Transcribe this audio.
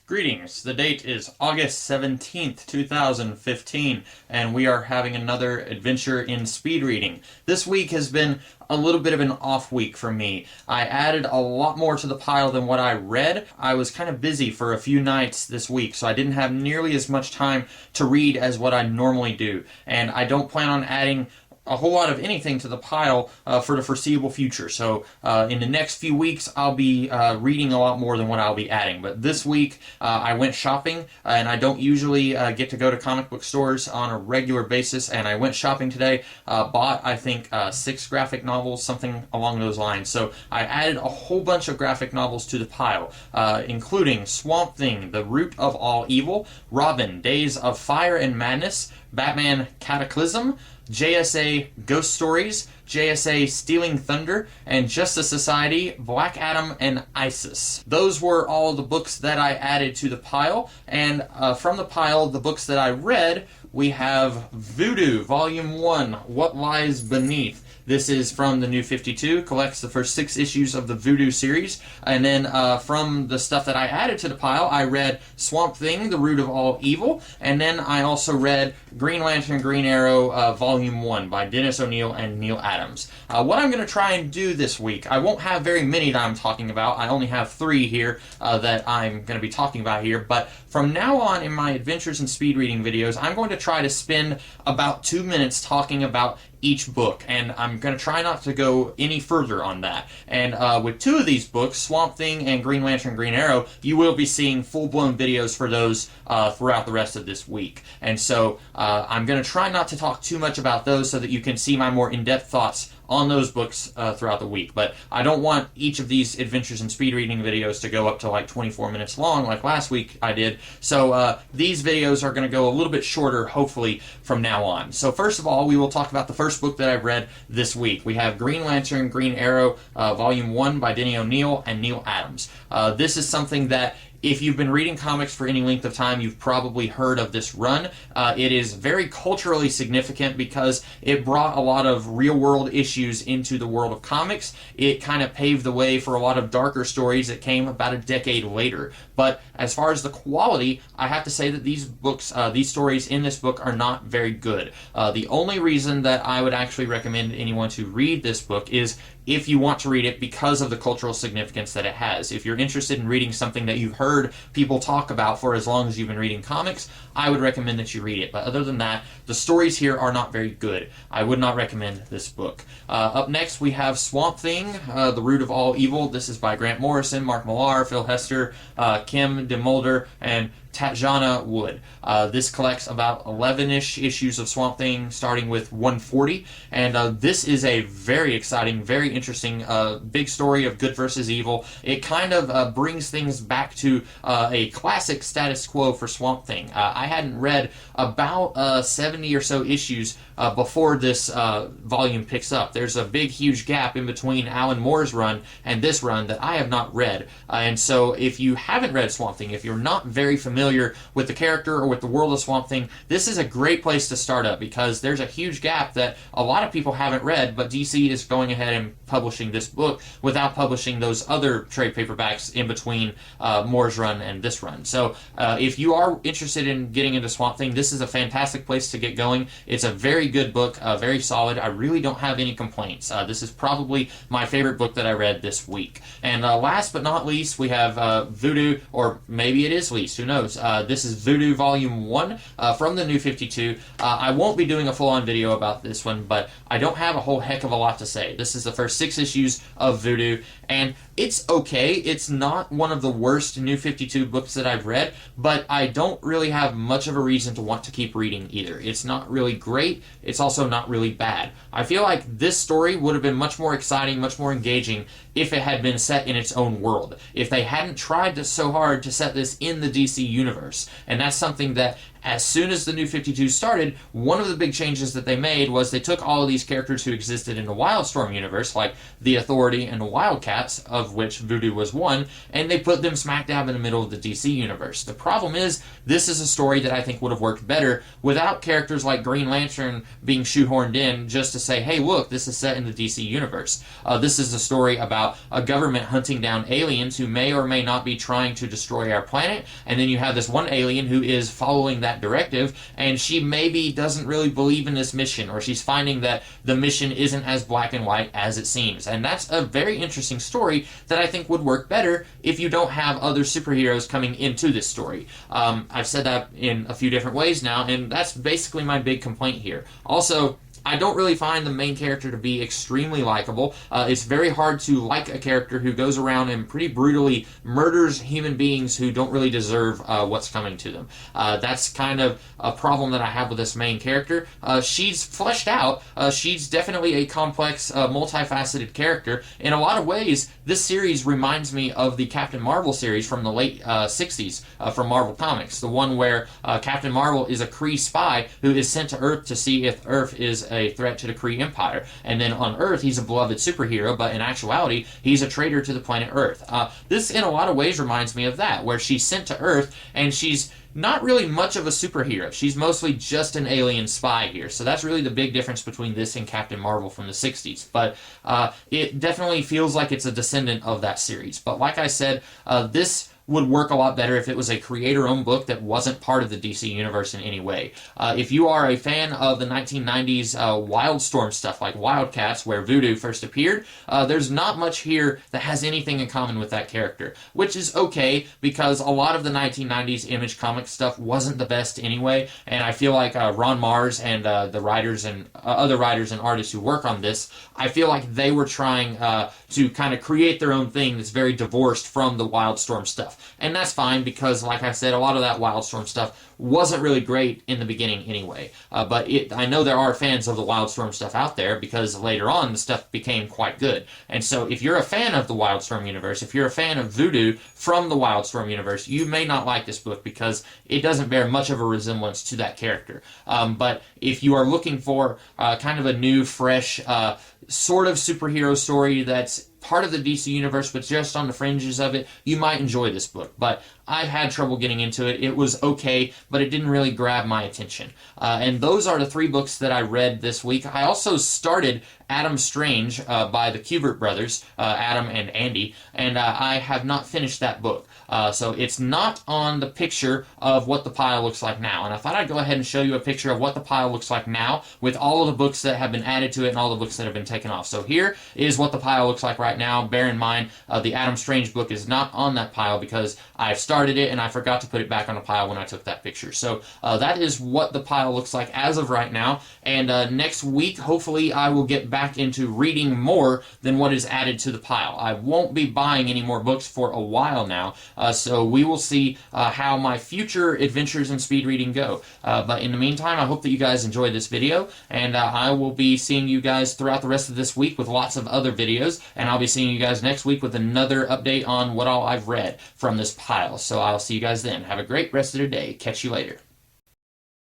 Greetings. The date is August 17th, 2015, and we are having another adventure in speed reading. This week has been a little bit of an off week for me. I added a lot more to the pile than what I read. I was kind of busy for a few nights this week, so I didn't have nearly as much time to read as what I normally do, and I don't plan on adding a whole lot of anything to the pile for the foreseeable future. So in the next few weeks, I'll be reading a lot more than what I'll be adding. But this week, I went shopping, and I don't usually get to go to comic book stores on a regular basis, and I went shopping today, bought, I think, 6 graphic novels, something along those lines. So I added a whole bunch of graphic novels to the pile, including Swamp Thing, The Root of All Evil, Robin, Days of Fire and Madness, Batman Cataclysm, JSA Ghost Stories, JSA Stealing Thunder, and Justice Society, Black Adam, and ISIS. Those were all the books that I added to the pile, and from the pile, the books that I read, we have Voodoo, Volume 1, What Lies Beneath. This is from the New 52, collects the first 6 issues of the Voodoo series. And then from the stuff that I added to the pile, I read Swamp Thing, The Root of All Evil. And then I also read Green Lantern, Green Arrow, Volume 1 by Dennis O'Neil and Neil Adams. What I'm going to try and do this week, I won't have very many that I'm talking about. I only have 3 here that I'm going to be talking about here. But from now on in my adventures and speed reading videos, I'm going to try to spend about 2 minutes talking about each book, and I'm going to try not to go any further on that. And with 2 of these books, Swamp Thing and Green Lantern Green Arrow, you will be seeing full-blown videos for those throughout the rest of this week. And so I'm going to try not to talk too much about those so that you can see my more in-depth thoughts on those books throughout the week. But I don't want each of these adventures and speed reading videos to go up to like 24 minutes long like last week I did. So these videos are going to go a little bit shorter, hopefully, from now on. So first of all, we will talk about the first book that I've read this week. We have Green Lantern Green Arrow, Volume 1 by Denny O'Neil and Neil Adams. This is something that, if you've been reading comics for any length of time, you've probably heard of this run. It is very culturally significant because it brought a lot of real-world issues into the world of comics. It kind of paved the way for a lot of darker stories that came about a decade later. But as far as the quality, I have to say that these books, these stories in this book are not very good. The only reason that I would actually recommend anyone to read this book is if you want to read it because of the cultural significance that it has. If you're interested in reading something that you've heard people talk about for as long as you've been reading comics, I would recommend that you read it. But other than that, the stories here are not very good. I would not recommend this book. Up next, we have Swamp Thing, The Root of All Evil. This is by Grant Morrison, Mark Millar, Phil Hester, Kim DeMulder, and Tatjana Wood. This collects about 11-ish issues of Swamp Thing, starting with 140, and this is a very exciting, very interesting, big story of good versus evil. It kind of brings things back to a classic status quo for Swamp Thing. I hadn't read about 70 or so issues before this volume picks up. There's a big, huge gap in between Alan Moore's run and this run that I have not read. And so if you haven't read Swamp Thing, if you're not very familiar with the character or with the world of Swamp Thing, this is a great place to start up because there's a huge gap that a lot of people haven't read, but DC is going ahead and publishing this book without publishing those other trade paperbacks in between Moore's run and this run. So if you are interested in getting into Swamp Thing, this is a fantastic place to get going. It's a very good book, very solid. I really don't have any complaints. This is probably my favorite book that I read this week. And last but not least, we have Voodoo, or maybe it is least, who knows. This is Voodoo Volume 1 from the New 52. I won't be doing a full-on video about this one, but I don't have a whole heck of a lot to say. This is the first 6 issues of Voodoo, and it's okay. It's not one of the worst New 52 books that I've read, but I don't really have much of a reason to want to keep reading either. It's not really great. It's also not really bad. I feel like this story would have been much more exciting, much more engaging if it had been set in its own world. If they hadn't tried so hard to set this in the DC universe. And that's something that as soon as the New 52 started, one of the big changes that they made was they took all of these characters who existed in the Wildstorm universe, like the Authority and the Wildcats, of which Voodoo was one, and they put them smack dab in the middle of the DC universe. The problem is, this is a story that I think would have worked better without characters like Green Lantern being shoehorned in just to say, hey, look, this is set in the DC universe. This is a story about a government hunting down aliens who may or may not be trying to destroy our planet, and then you have this one alien who is following that directive, and she maybe doesn't really believe in this mission, or she's finding that the mission isn't as black and white as it seems. And that's a very interesting story that I think would work better if you don't have other superheroes coming into this story. I've said that in a few different ways now, and that's basically my big complaint here. Also, I don't really find the main character to be extremely likable. It's very hard to like a character who goes around and pretty brutally murders human beings who don't really deserve what's coming to them. That's kind of a problem that I have with this main character. She's fleshed out. She's definitely a complex, multifaceted character. In a lot of ways, this series reminds me of the Captain Marvel series from the late 60s from Marvel Comics. The one where Captain Marvel is a Kree spy who is sent to Earth to see if Earth is a threat to the Kree Empire. And then on Earth, he's a beloved superhero, but in actuality, he's a traitor to the planet Earth. This, in a lot of ways, reminds me of that, where she's sent to Earth, and she's not really much of a superhero. She's mostly just an alien spy here. So that's really the big difference between this and Captain Marvel from the 60s. But it definitely feels like it's a descendant of that series. But like I said, this would work a lot better if it was a creator-owned book that wasn't part of the DC universe in any way. If you are a fan of the 1990s Wildstorm stuff, like Wildcats, where Voodoo first appeared, there's not much here that has anything in common with that character, which is okay, because a lot of the 1990s Image Comics stuff wasn't the best anyway, and I feel like Ron Mars and the writers and other writers and artists who work on this, I feel like they were trying to kind of create their own thing that's very divorced from the Wildstorm stuff. And that's fine, because, like I said, a lot of that Wildstorm stuff wasn't really great in the beginning anyway. But I know there are fans of the Wildstorm stuff out there, because later on the stuff became quite good. And so if you're a fan of the Wildstorm universe, if you're a fan of Voodoo from the Wildstorm universe, you may not like this book because it doesn't bear much of a resemblance to that character. But if you are looking for kind of a new, fresh, sort of superhero story that's part of the DC universe, but just on the fringes of it, you might enjoy this book. But I had trouble getting into it. It was okay, but it didn't really grab my attention. And those are the 3 books that I read this week. I also started Adam Strange by the Kubert brothers, Adam and Andy, and I have not finished that book. So it's not on the picture of what the pile looks like now. And I thought I'd go ahead and show you a picture of what the pile looks like now with all of the books that have been added to it and all the books that have been taken off. So here is what the pile looks like right now. Bear in mind, the Adam Strange book is not on that pile because I've started it and I forgot to put it back on the pile when I took that picture. So that is what the pile looks like as of right now. And next week, hopefully, I will get back into reading more than what is added to the pile. I won't be buying any more books for a while now. So we will see how my future adventures in speed reading go. But in the meantime, I hope that you guys enjoyed this video, and I will be seeing you guys throughout the rest of this week with lots of other videos, and I'll be seeing you guys next week with another update on what all I've read from this pile. So I'll see you guys then. Have a great rest of the day. Catch you later.